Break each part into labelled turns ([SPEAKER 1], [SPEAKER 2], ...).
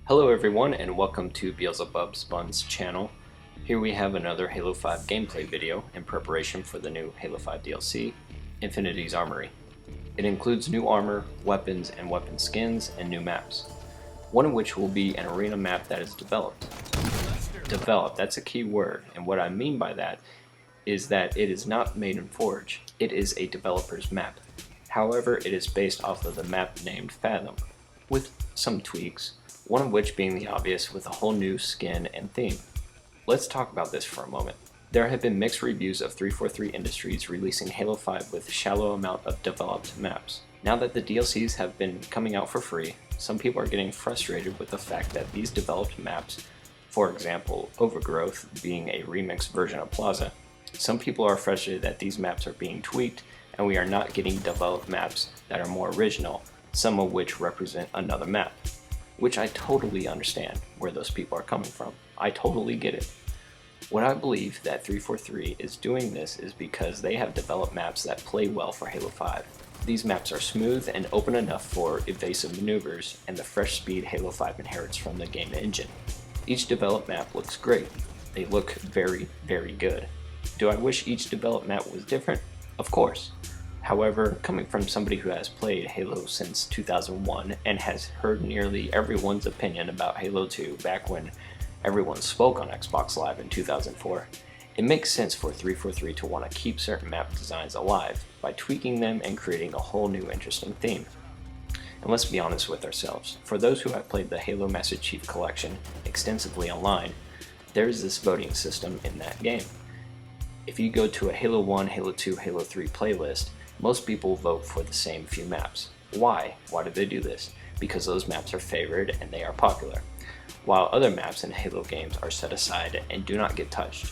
[SPEAKER 1] Hello everyone and welcome to Beelzebub's Buns channel. Here we have another Halo 5 gameplay video in preparation for the new Halo 5 DLC, Infinitys Armory. It includes new armor, weapons, and weapon skins, and new maps. One of which will be an arena map that is developed. Developed, that's a key word, and what I mean by that is that it is not made in Forge. It is a developer's map. However, it is based off of the map named Fathom, with some tweaks, one of which being the obvious with a whole new skin and theme. Let's talk about this for a moment. There have been mixed reviews of 343 Industries releasing Halo 5 with a shallow amount of developed maps. Now that the DLCs have been coming out for free, some people are getting frustrated with the fact that these developed maps, for example, Overgrowth being a remixed version of Plaza, some people are frustrated that these maps are being tweaked and we are not getting developed maps that are more original, some of which represent another map. Which I totally understand where those people are coming from. I totally get it. What I believe that 343 is doing this is because they have developed maps that play well for Halo 5. These maps are smooth and open enough for evasive maneuvers and the fresh speed Halo 5 inherits from the game engine. Each developed map looks great. They look very, very good. Do I wish each developed map was different? Of course. However, coming from somebody who has played Halo since 2001 and has heard nearly everyone's opinion about Halo 2 back when everyone spoke on Xbox Live in 2004, it makes sense for 343 to want to keep certain map designs alive by tweaking them and creating a whole new interesting theme. And let's be honest with ourselves, for those who have played the Halo Master Chief Collection extensively online, there is this voting system in that game. If you go to a Halo 1, Halo 2, Halo 3 playlist, most people vote for the same few maps. Why? Why do they do this? Because those maps are favored and they are popular, while other maps in Halo games are set aside and do not get touched.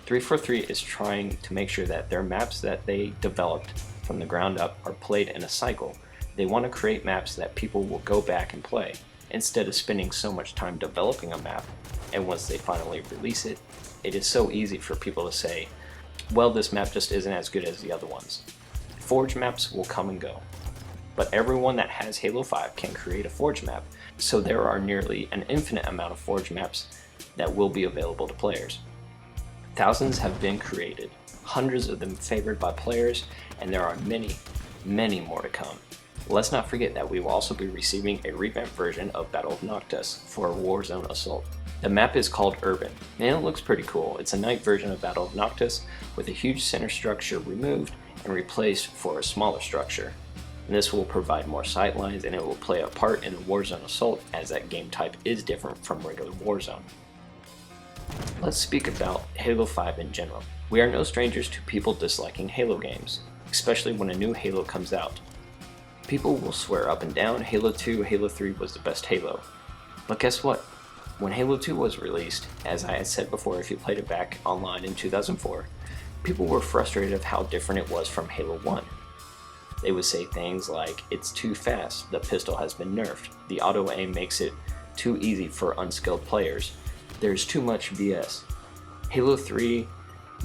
[SPEAKER 1] 343 is trying to make sure that their maps that they developed from the ground up are played in a cycle. They want to create maps that people will go back and play, instead of spending so much time developing a map, and once they finally release it, it is so easy for people to say, well, this map just isn't as good as the other ones. Forge maps will come and go, but everyone that has Halo 5 can create a Forge map, so there are nearly an infinite amount of Forge maps that will be available to players. Thousands have been created, hundreds of them favored by players, and there are many, many more to come. Let's not forget that we will also be receiving a revamped version of Battle of Noctis for Warzone Assault. The map is called Urban, and it looks pretty cool. It's a night version of Battle of Noctis with a huge center structure removed and replaced for a smaller structure. And this will provide more sightlines and it will play a part in Warzone Assault as that game type is different from regular Warzone. Let's speak about Halo 5 in general. We are no strangers to people disliking Halo games, especially when a new Halo comes out. People will swear up and down Halo 2, Halo 3 was the best Halo. But guess what? When Halo 2 was released, as I had said before if you played it back online in 2004, people were frustrated of how different it was from Halo 1. They would say things like, it's too fast, the pistol has been nerfed, the auto aim makes it too easy for unskilled players, there's too much BS. Halo 3,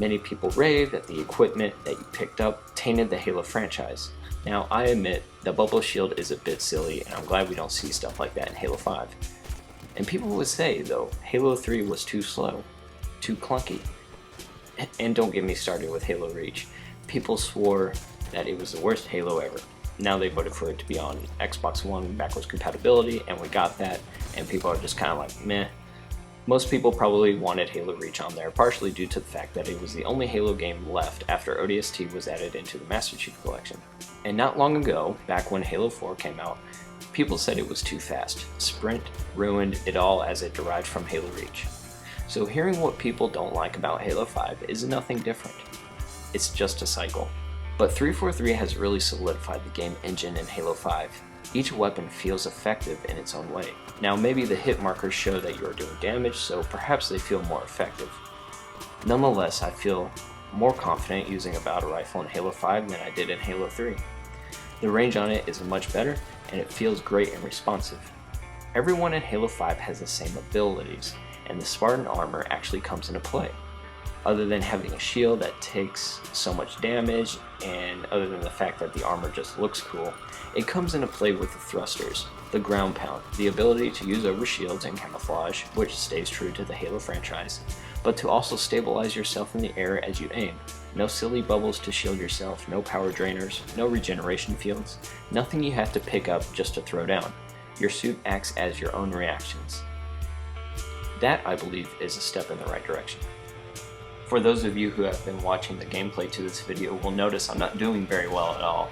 [SPEAKER 1] many people raved that the equipment that you picked up tainted the Halo franchise. Now I admit the bubble shield is a bit silly and I'm glad we don't see stuff like that in Halo 5. And people would say though, Halo 3 was too slow, too clunky. And don't get me started with Halo Reach. People swore that it was the worst Halo ever. Now they voted for it to be on Xbox One backwards compatibility, and we got that, and people are just kind of like, meh. Most people probably wanted Halo Reach on there, partially due to the fact that it was the only Halo game left after ODST was added into the Master Chief Collection. And not long ago, back when Halo 4 came out, people said it was too fast. Sprint ruined it all as it derived from Halo Reach. So hearing what people don't like about Halo 5 is nothing different. It's just a cycle. But 343 has really solidified the game engine in Halo 5. Each weapon feels effective in its own way. Now maybe the hit markers show that you are doing damage, so perhaps they feel more effective. Nonetheless, I feel more confident using a battle rifle in Halo 5 than I did in Halo 3. The range on it is much better, and it feels great and responsive. Everyone in Halo 5 has the same abilities, and the Spartan armor actually comes into play. Other than having a shield that takes so much damage, and other than the fact that the armor just looks cool, it comes into play with the thrusters, the ground pound, the ability to use over shields and camouflage, which stays true to the Halo franchise, but to also stabilize yourself in the air as you aim. No silly bubbles to shield yourself, no power drainers, no regeneration fields, nothing you have to pick up just to throw down. Your suit acts as your own reactions. That, I believe, is a step in the right direction. For those of you who have been watching the gameplay to this video will notice I'm not doing very well at all.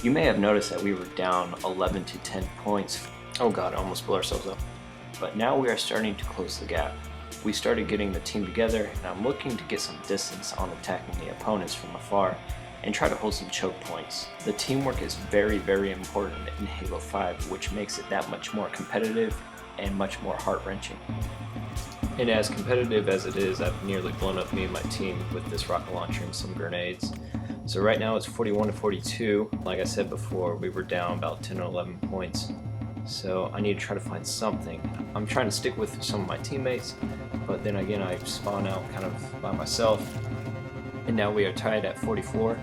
[SPEAKER 1] You may have noticed that we were down 11 to 10 points. Oh god, I almost blew ourselves up. But now we are starting to close the gap. We started getting the team together, and I'm looking to get some distance on attacking the opponents from afar and try to hold some choke points. The teamwork is very, very important in Halo 5, which makes it that much more competitive and much more heart-wrenching. And as competitive as it is, I've nearly blown up me and my team with this rocket launcher and some grenades. So right now it's 41 to 42. Like I said before, we were down about 10 or 11 points. So I need to try to find something. I'm trying to stick with some of my teammates, but then again I spawn out kind of by myself. And now we are tied at 44,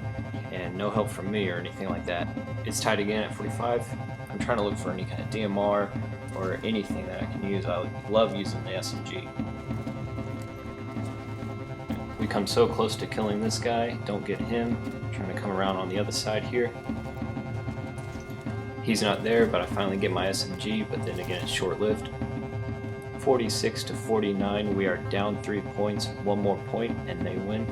[SPEAKER 1] and no help from me or anything like that. It's tied again at 45. I'm trying to look for any kind of DMR or anything that I can use. I love using the SMG. We come so close to killing this guy, don't get him. I'm trying to come around on the other side here. He's not there, but I finally get my SMG, but then again it's short-lived. 46 to 49, we are down 3 points, one more point, and they win.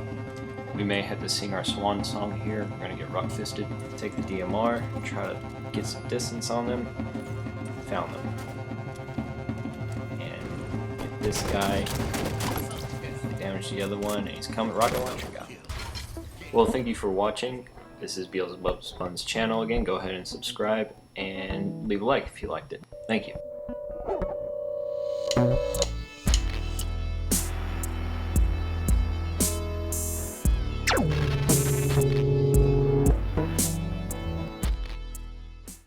[SPEAKER 1] We may have to sing our swan song here. We're going to get Rukt-fisted, take the DMR, try to get some distance on them. Found them. And get this guy. Damage the other one, and he's coming. Rocket launcher guy. Well, thank you for watching. This is Beelzebub Spun's channel again. Go ahead and subscribe and leave a like if you liked it. Thank you.